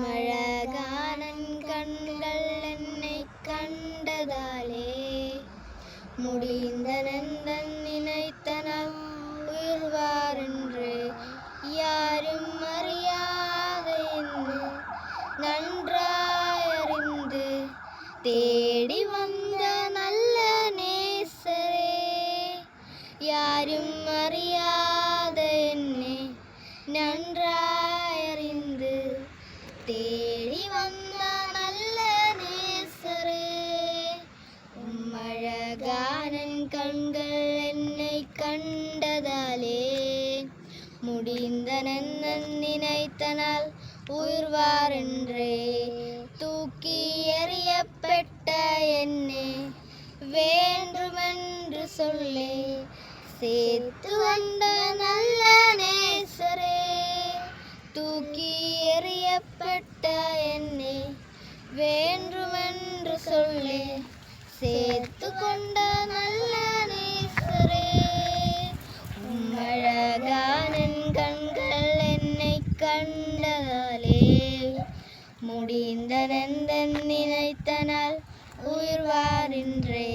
உம்மழகானன் கண்கள் என்னை கண்டதாலே முடிந்த நந்தன் நினைத்தனால் உயிர்வாரென்று யாரும் அறியாத என்னை நன்றாயறிந்து தேடி வந்த நல்ல நேசரே, யாரும் அறியாத என்னை நன்றாயறிந்து தேடி வந்த நல்ல நேசரே, உம்மழகானன் கண்கள் என்னை கண்டதாலே முடிந்த நந்தன் நினைத்தனால் உயிர்வாரென்றே தூக்கி எறியப்பட்ட என்னை வேண்டுமென்று சொல்லே சேர்த்து வந்த நல்ல நேசரே, தூக்கி எறியப்பட்ட என்னை வேண்டுமென்று சொல்லே சேர்த்து கொண்ட நல்ல நேசரே, உம்மழகானன் கண்கள் என்னை கண்டதாலே முடிந்த நந்தன் நினைத்தனால் உயிர்வாரின்றே.